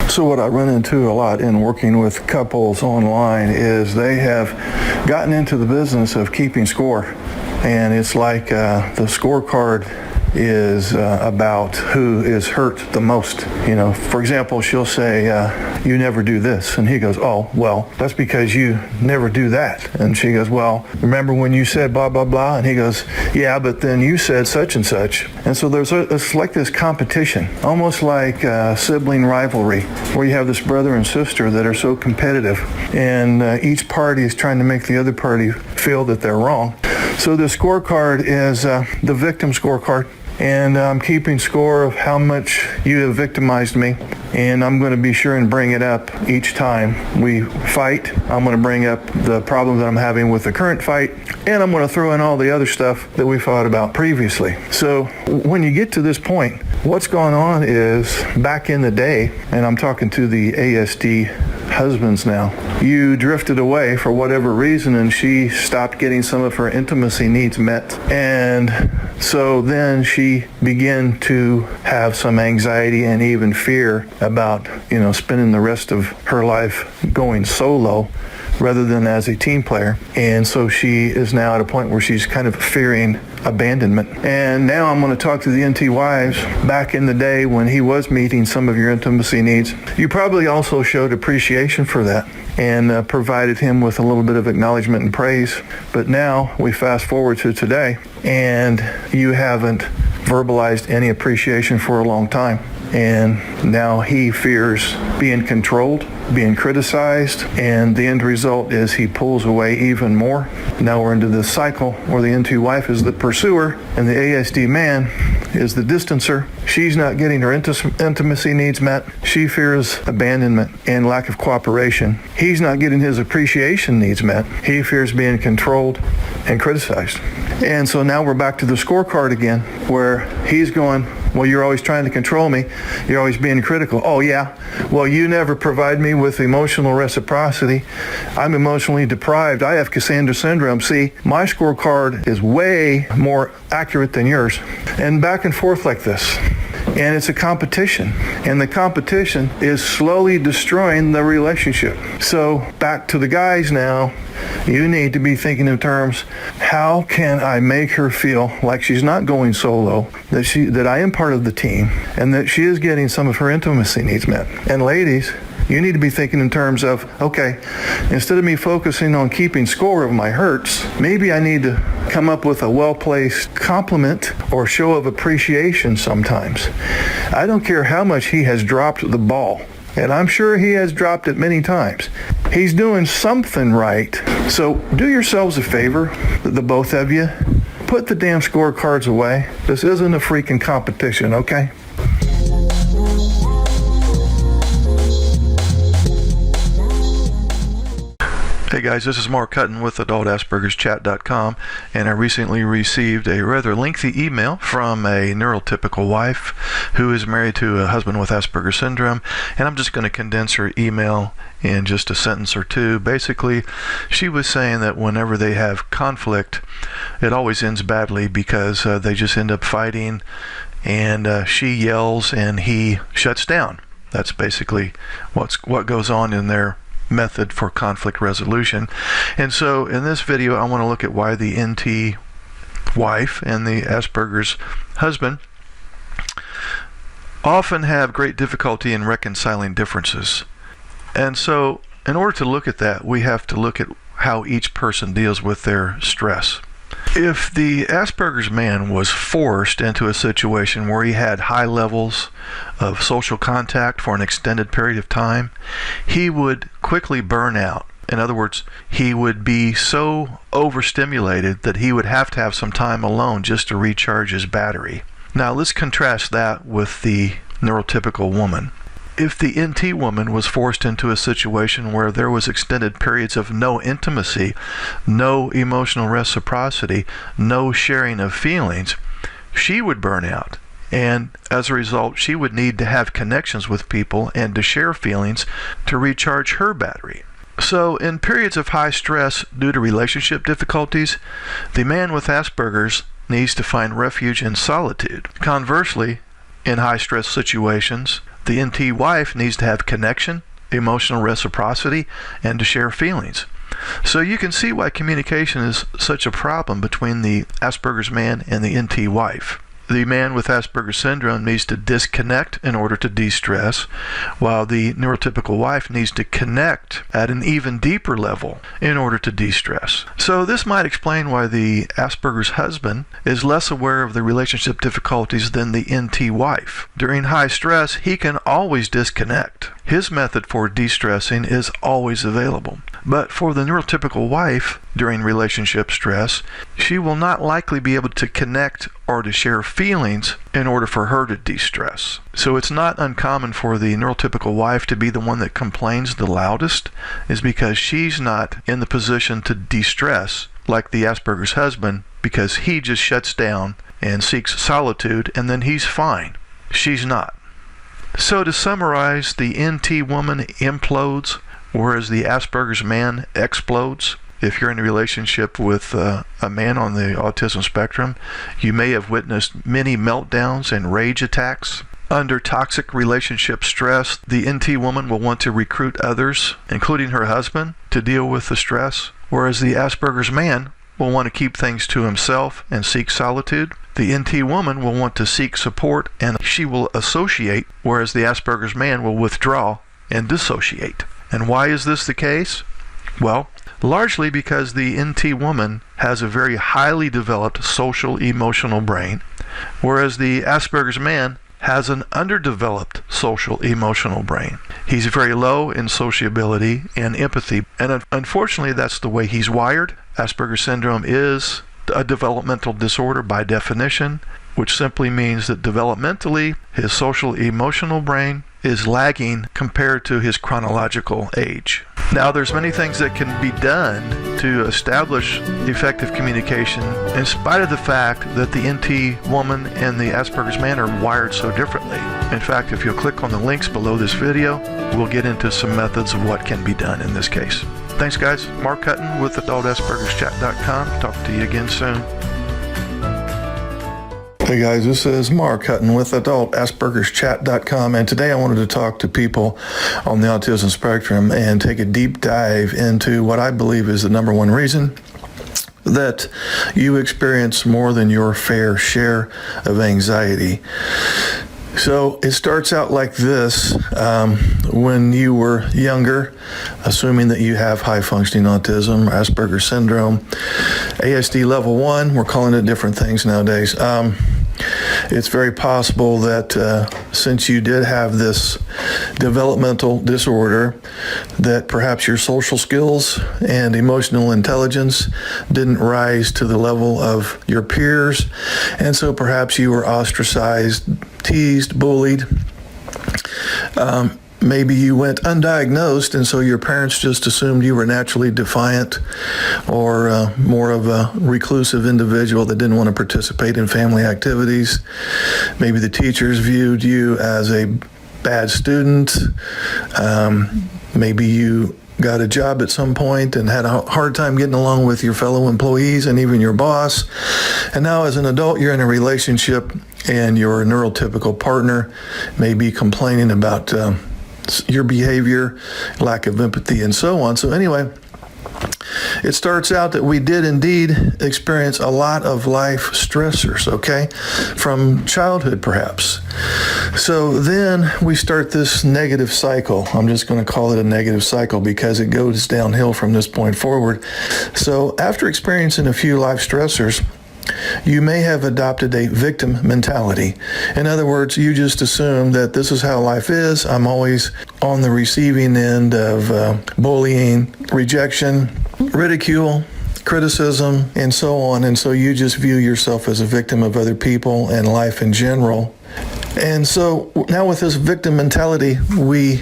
So what I run into a lot in working with couples online is they have gotten into the business of keeping score. And it's like the scorecard is about who is hurt the most. You know, for example, she'll say, you never do this. And he goes, oh, well, that's because you never do that. And she goes, well, remember when you said blah, blah, blah? And he goes, yeah, but then you said such and such. And so it's like this competition, almost like sibling rivalry, where you have this brother and sister that are so competitive, and each party is trying to make the other party feel that they're wrong. So the scorecard is the victim scorecard. And I'm keeping score of how much you have victimized me. And I'm going to be sure and bring it up each time we fight. I'm going to bring up the problem that I'm having with the current fight. And I'm going to throw in all the other stuff that we fought about previously. So when you get to this point, what's going on is back in the day, and I'm talking to the ASD husbands now, you drifted away for whatever reason and she stopped getting some of her intimacy needs met. And so then she began to have some anxiety and even fear about, spending the rest of her life going solo rather than as a team player. And so she is now at a point where she's kind of fearing abandonment. And now I'm going to talk to the NT wives. Back in the day when he was meeting some of your intimacy needs, you probably also showed appreciation for that and provided him with a little bit of acknowledgement and praise. But now we fast forward to today and you haven't verbalized any appreciation for a long time. And now he fears being controlled, being criticized, and the end result is he pulls away even more. Now we're into this cycle where the NT wife is the pursuer and the ASD man is the distancer. She's not getting her intimacy needs met. She fears abandonment and lack of cooperation. He's not getting his appreciation needs met. He fears being controlled and criticized. And so now we're back to the scorecard again, where he's going, well, you're always trying to control me. You're always being critical. Oh, yeah. Well, you never provide me with emotional reciprocity. I'm emotionally deprived. I have Cassandra syndrome. See, my scorecard is way more accurate than yours. And back and forth like this. And it's a competition. And the competition is slowly destroying the relationship. So back to the guys now. You need to be thinking in terms, how can I make her feel like she's not going solo, that I am part of the team, and that she is getting some of her intimacy needs met. And ladies, you need to be thinking in terms of, okay, instead of me focusing on keeping score of my hurts, maybe I need to come up with a well-placed compliment or show of appreciation sometimes. I don't care how much he has dropped the ball. And I'm sure he has dropped it many times. He's doing something right. So do yourselves a favor, the both of you. Put the damn scorecards away. This isn't a freaking competition, okay? Hey guys, this is Mark Hutten with AdultAspergersChat.com, and I recently received a rather lengthy email from a neurotypical wife who is married to a husband with Asperger's syndrome, and I'm just going to condense her email in just a sentence or two. Basically, she was saying that whenever they have conflict, it always ends badly because they just end up fighting, and she yells and he shuts down. That's basically what goes on in their method for conflict resolution. And so in this video I want to look at why the NT wife and the Asperger's husband often have great difficulty in reconciling differences. And so in order to look at that, we have to look at how each person deals with their stress. If the Asperger's man was forced into a situation where he had high levels of social contact for an extended period of time, he would quickly burn out. In other words, he would be so overstimulated that he would have to have some time alone just to recharge his battery. Now let's contrast that with the neurotypical woman. If the NT woman was forced into a situation where there was extended periods of no intimacy, no emotional reciprocity, no sharing of feelings, she would burn out. And as a result, she would need to have connections with people and to share feelings to recharge her battery. So in periods of high stress due to relationship difficulties, the man with Asperger's needs to find refuge in solitude. Conversely, in high-stress situations, the NT wife needs to have connection, emotional reciprocity, and to share feelings. So you can see why communication is such a problem between the Asperger's man and the NT wife. The man with Asperger's syndrome needs to disconnect in order to de-stress, while the neurotypical wife needs to connect at an even deeper level in order to de-stress. So this might explain why the Asperger's husband is less aware of the relationship difficulties than the NT wife. During high stress, he can always disconnect. His method for de-stressing is always available. But for the neurotypical wife, during relationship stress, she will not likely be able to connect or to share feelings in order for her to de-stress. So it's not uncommon for the neurotypical wife to be the one that complains the loudest, is because she's not in the position to de-stress like the Asperger's husband, because he just shuts down and seeks solitude, and then he's fine. She's not. So to summarize, the NT woman implodes, whereas the Asperger's man explodes. If you're in a relationship with a man on the autism spectrum, you may have witnessed many meltdowns and rage attacks. Under toxic relationship stress, the NT woman will want to recruit others, including her husband, to deal with the stress, whereas the Asperger's man will want to keep things to himself and seek solitude. The NT woman will want to seek support and she will associate, whereas the Asperger's man will withdraw and dissociate. And why is this the case? Well, largely because the NT woman has a very highly developed social emotional brain, whereas the Asperger's man has an underdeveloped social emotional brain. He's very low in sociability and empathy, and unfortunately that's the way he's wired. Asperger's syndrome is a developmental disorder by definition, which simply means that developmentally his social emotional brain is lagging compared to his chronological age. Now, there's many things that can be done to establish effective communication in spite of the fact that the NT woman and the Asperger's man are wired so differently. In fact, if you'll click on the links below this video, we'll get into some methods of what can be done in this case. Thanks, guys. Mark Hutten with AdultAsperger'sChat.com. Talk to you again soon. Hey guys, this is Mark Hutten with AdultAsperger'sChat.com, and today I wanted to talk to people on the autism spectrum and take a deep dive into what I believe is the number one reason that you experience more than your fair share of anxiety. So it starts out like this. When you were younger, assuming that you have high-functioning autism, Asperger's syndrome, ASD level 1, we're calling it different things nowadays. It's very possible that since you did have this developmental disorder, that perhaps your social skills and emotional intelligence didn't rise to the level of your peers, and so perhaps you were ostracized, teased, bullied. Maybe you went undiagnosed, and so your parents just assumed you were naturally defiant or more of a reclusive individual that didn't want to participate in family activities. Maybe the teachers viewed you as a bad student. Maybe you got a job at some point and had a hard time getting along with your fellow employees and even your boss. And now as an adult, you're in a relationship and your neurotypical partner may be complaining about your behavior, lack of empathy, and so on. So anyway, it starts out that we did indeed experience a lot of life stressors, okay, from childhood perhaps. So then we start this negative cycle. I'm just going to call it a negative cycle because it goes downhill from this point forward. So after experiencing a few life stressors, you may have adopted a victim mentality. In other words, you just assume that this is how life is. I'm always on the receiving end of bullying, rejection, ridicule, criticism, and so on. And so you just view yourself as a victim of other people and life in general. And so now with this victim mentality, we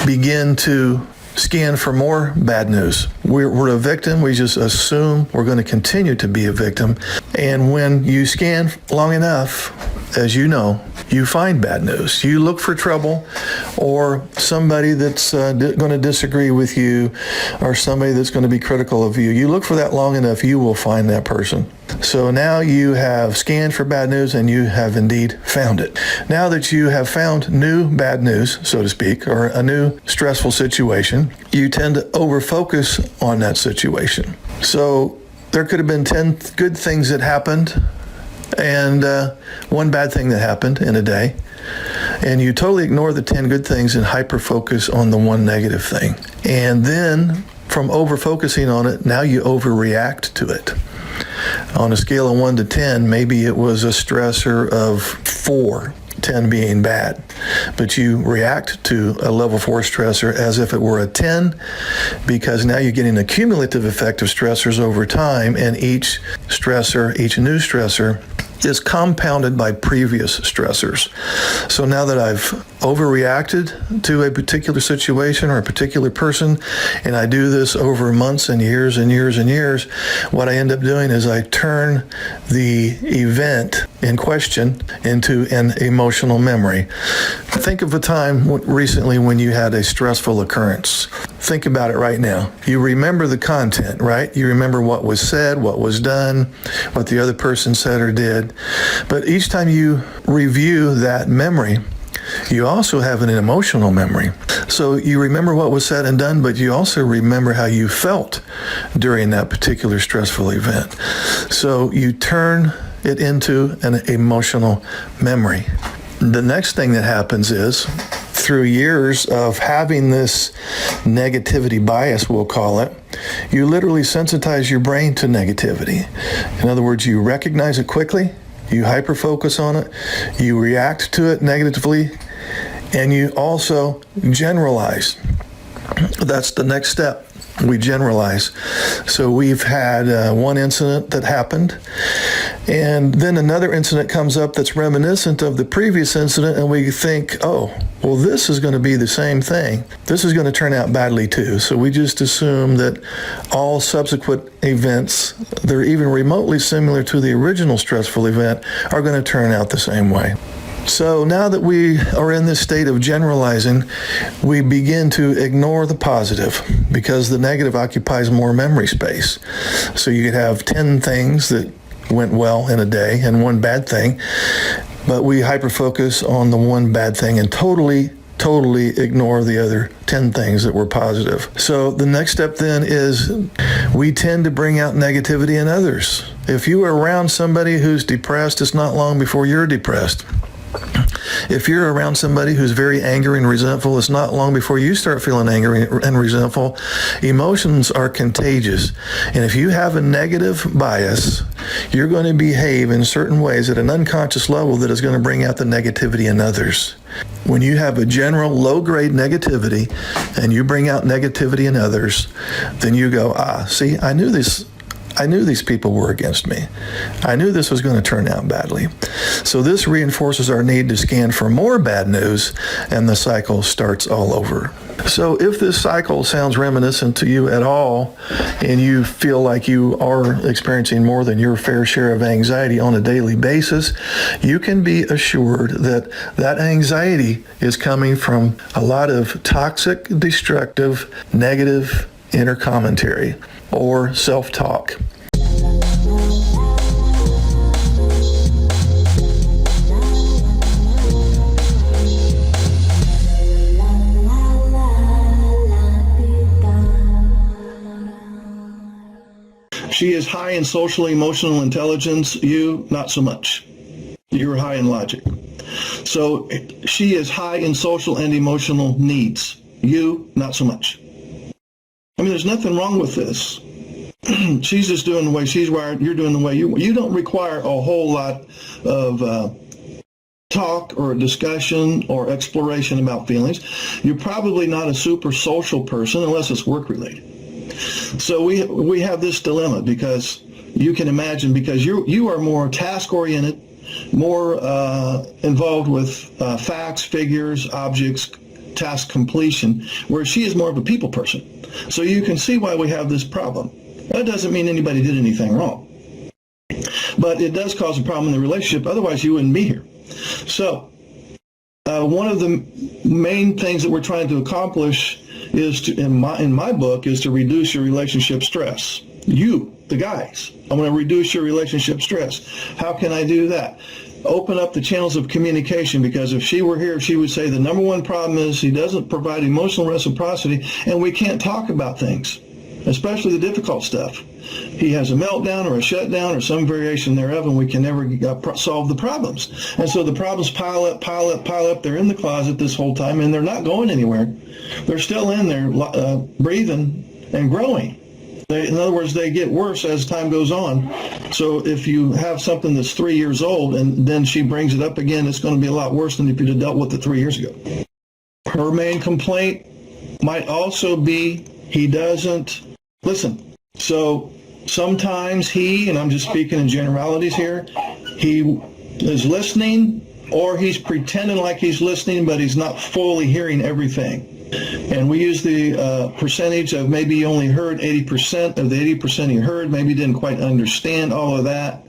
begin to scan for more bad news. We're a victim. We just assume we're going to continue to be a victim. And when you scan long enough, as you know, you find bad news. You look for trouble or somebody that's going to disagree with you or somebody that's going to be critical of you. You look for that long enough, you will find that person. So now you have scanned for bad news and you have indeed found it. Now that you have found new bad news, so to speak, or a new stressful situation, you tend to over-focus on that situation. So there could have been 10 good things that happened and one bad thing that happened in a day. And you totally ignore the 10 good things and hyper-focus on the one negative thing. And then from over-focusing on it, now you overreact to it. On a scale of 1 to 10, maybe it was a stressor of 4, 10 being bad. But you react to a level 4 stressor as if it were a 10, because now you're getting a cumulative effect of stressors over time, and each stressor, each new stressor, is compounded by previous stressors. So now that I've overreacted to a particular situation or a particular person, and I do this over months and years and years and years, what I end up doing is I turn the event in question into an emotional memory. Think of a time recently when you had a stressful occurrence. Think about it right now. You remember the content, right? You remember what was said, what was done, what the other person said or did. But each time you review that memory, you also have an emotional memory. So you remember what was said and done, but you also remember how you felt during that particular stressful event. So you turn it into an emotional memory. The next thing that happens is, through years of having this negativity bias, we'll call it, you literally sensitize your brain to negativity. In other words, you recognize it quickly, you hyper-focus on it, you react to it negatively, and you also generalize. That's the next step. We generalize. So we've had one incident that happened, and then another incident comes up that's reminiscent of the previous incident, and we think, oh, well, this is going to be the same thing. This is going to turn out badly too. So we just assume that all subsequent events, they're even remotely similar to the original stressful event, are going to turn out the same way. So now that we are in this state of generalizing, we begin to ignore the positive because the negative occupies more memory space. So you could have 10 things that went well in a day and one bad thing, but we hyper-focus on the one bad thing and totally ignore the other 10 things that were positive. So the next step then is we tend to bring out negativity in others. If you are around somebody who's depressed, it's not long before you're depressed. If you're around somebody who's very angry and resentful, it's not long before you start feeling angry and resentful. Emotions are contagious. And if you have a negative bias, you're going to behave in certain ways at an unconscious level that is going to bring out the negativity in others. When you have a general low-grade negativity and you bring out negativity in others, then you go, see, I knew these people were against me. I knew this was going to turn out badly. So this reinforces our need to scan for more bad news, and the cycle starts all over. So if this cycle sounds reminiscent to you at all, and you feel like you are experiencing more than your fair share of anxiety on a daily basis, you can be assured that that anxiety is coming from a lot of toxic, destructive, negative inner commentary or self-talk. She is high in social emotional intelligence, you not so much. You're high in logic. So she is high in social and emotional needs, you not so much. I mean, there's nothing wrong with this. She's just doing the way she's wired, you're doing the way you don't require a whole lot of talk or discussion or exploration about feelings. You're probably not a super social person unless it's work related. So we have this dilemma because you can imagine, because you are more task oriented, more involved with facts, figures, objects, task completion, whereas she is more of a people person. So you can see why we have this problem. That doesn't mean anybody did anything wrong, but it does cause a problem in the relationship. Otherwise, you wouldn't be here. So one of the main things that we're trying to accomplish is to, in my book, is to reduce your relationship stress. You, the guys, I want to reduce your relationship stress. How can I do that? Open up the channels of communication, because if she were here, she would say the number one problem is he doesn't provide emotional reciprocity, and we can't talk about things, especially the difficult stuff. He has a meltdown or a shutdown or some variation thereof, and we can never solve the problems. And so the problems pile up, pile up, pile up. They're in the closet this whole time, and they're not going anywhere. They're still in there breathing and growing. In other words, they get worse as time goes on. So if you have something that's 3 years old and then she brings it up again, it's going to be a lot worse than if you'd have dealt with it 3 years ago. Her main complaint might also be he doesn't listen. So sometimes he, and I'm just speaking in generalities here, he is listening, or he's pretending like he's listening, but he's not fully hearing everything. And we use the percentage of maybe he only heard 80% of the 80% he heard, maybe didn't quite understand all of that,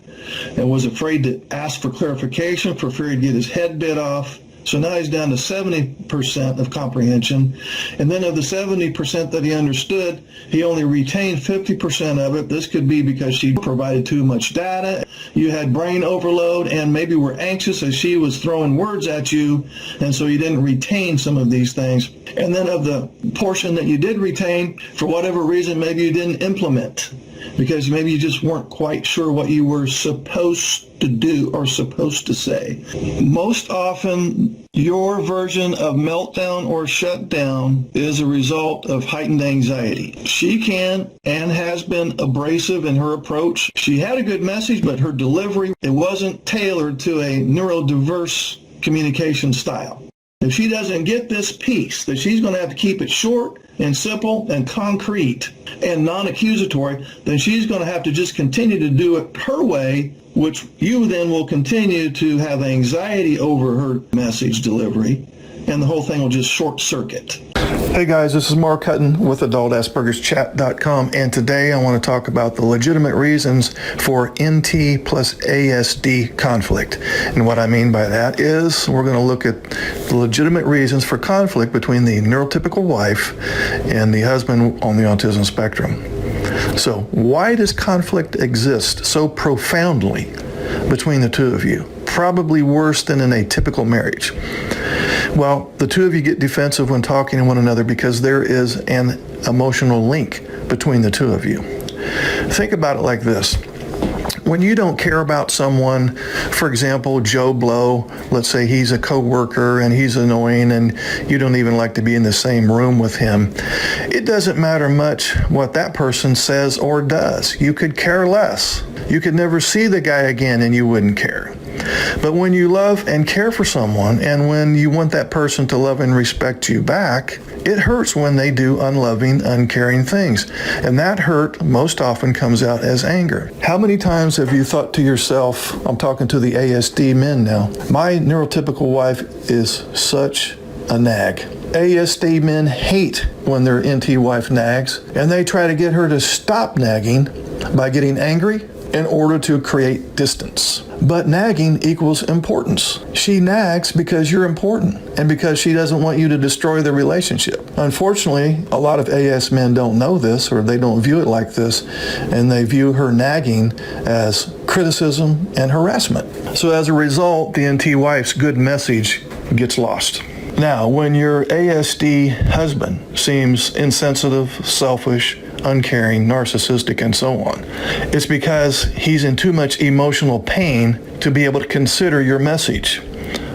and was afraid to ask for clarification for fear he'd get his head bit off. So now he's down to 70% of comprehension. And then of the 70% that he understood, he only retained 50% of it. This could be because she provided too much data. You had brain overload and maybe were anxious as she was throwing words at you. And so you didn't retain some of these things. And then of the portion that you did retain, for whatever reason, maybe you didn't implement, because maybe you just weren't quite sure what you were supposed to do or supposed to say. Most often, your version of meltdown or shutdown is a result of heightened anxiety. She can and has been abrasive in her approach. She had a good message, but her delivery, it wasn't tailored to a neurodiverse communication style. If she doesn't get this piece, that she's going to have to keep it short and simple and concrete and non-accusatory, then she's going to have to just continue to do it her way, which you then will continue to have anxiety over her message delivery, and the whole thing will just short circuit. Hey guys, this is Mark Hutten with AdultAspergersChat.com, and today I want to talk about the legitimate reasons for NT plus ASD conflict. And what I mean by that is we're going to look at the legitimate reasons for conflict between the neurotypical wife and the husband on the autism spectrum. So why does conflict exist so profoundly between the two of you? Probably worse than in a typical marriage. Well, the two of you get defensive when talking to one another because there is an emotional link between the two of you. Think about it like this. When you don't care about someone, for example, Joe Blow, let's say he's a coworker and he's annoying and you don't even like to be in the same room with him, it doesn't matter much what that person says or does. You could care less. You could never see the guy again and you wouldn't care. But when you love and care for someone, and when you want that person to love and respect you back, it hurts when they do unloving, uncaring things. And that hurt most often comes out as anger. How many times have you thought to yourself, I'm talking to the ASD men now, my neurotypical wife is such a nag. ASD men hate when their NT wife nags, and they try to get her to stop nagging by getting angry in order to create distance. But nagging equals importance. She nags because you're important and because she doesn't want you to destroy the relationship. Unfortunately, a lot of AS men don't know this, or they don't view it like this, and they view her nagging as criticism and harassment. So as a result, the NT wife's good message gets lost. Now, when your ASD husband seems insensitive, selfish, uncaring, narcissistic, and so on, it's because he's in too much emotional pain to be able to consider your message.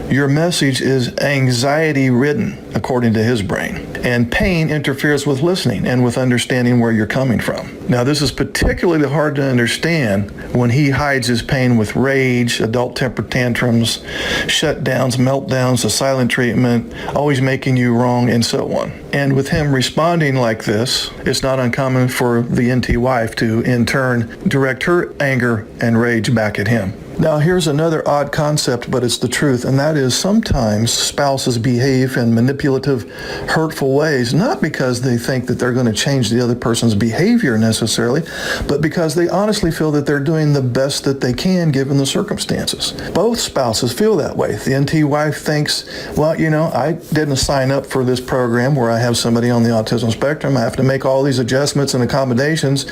Your message is anxiety-ridden, according to his brain. And pain interferes with listening and with understanding where you're coming from. Now, this is particularly hard to understand when he hides his pain with rage, adult temper tantrums, shutdowns, meltdowns, the silent treatment, always making you wrong, and so on. And with him responding like this, it's not uncommon for the NT wife to, in turn, direct her anger and rage back at him. Now, here's another odd concept, but it's the truth, and that is sometimes spouses behave in manipulative, hurtful ways, not because they think that they're going to change the other person's behavior necessarily, but because they honestly feel that they're doing the best that they can given the circumstances. Both spouses feel that way. The NT wife thinks, well, I didn't sign up for this program where I have somebody on the autism spectrum. I have to make all these adjustments and accommodations.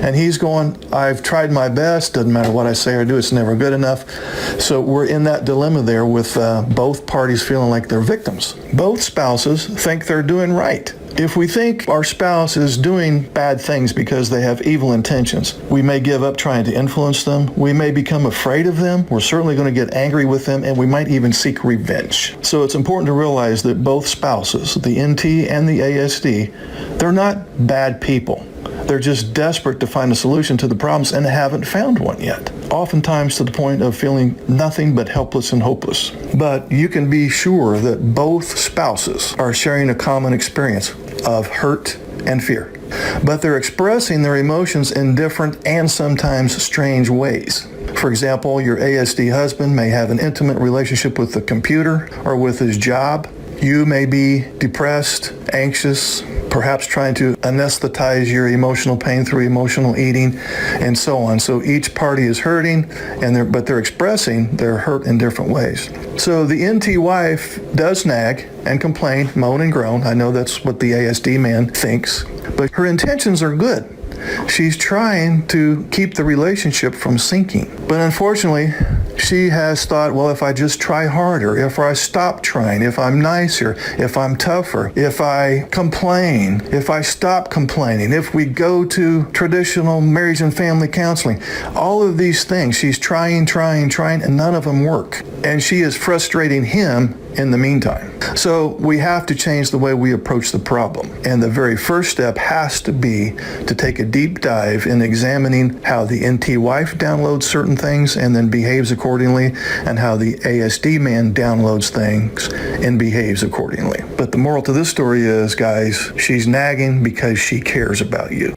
And he's going, I've tried my best. Doesn't matter what I say or do. It's never good enough. So we're in that dilemma there with both parties feeling like they're victims. Both spouses think they're doing right. If we think our spouse is doing bad things because they have evil intentions, we may give up trying to influence them. We may become afraid of them. We're certainly going to get angry with them, and we might even seek revenge. So it's important to realize that both spouses, the NT and the ASD, they're not bad people. They're just desperate to find a solution to the problems and haven't found one yet, oftentimes to the point of feeling nothing but helpless and hopeless. But you can be sure that both spouses are sharing a common experience of hurt and fear. But they're expressing their emotions in different and sometimes strange ways. For example, your ASD husband may have an intimate relationship with the computer or with his job. You may be depressed, anxious, perhaps trying to anesthetize your emotional pain through emotional eating, and so on. So each party is hurting, but they're expressing their hurt in different ways. So the NT wife does nag and complain, moan and groan. I know that's what the ASD man thinks, but her intentions are good. She's trying to keep the relationship from sinking. But unfortunately, she has thought, well, if I just try harder, if I stop trying, if I'm nicer, if I'm tougher, if I complain, if I stop complaining, if we go to traditional marriage and family counseling, all of these things, she's trying, and none of them work. And she is frustrating him in the meantime. So we have to change the way we approach the problem. And the very first step has to be to take a deep dive in examining how the NT wife downloads certain things and then behaves accordingly, and how the ASD man downloads things and behaves accordingly. But the moral to this story is, guys, she's nagging because she cares about you.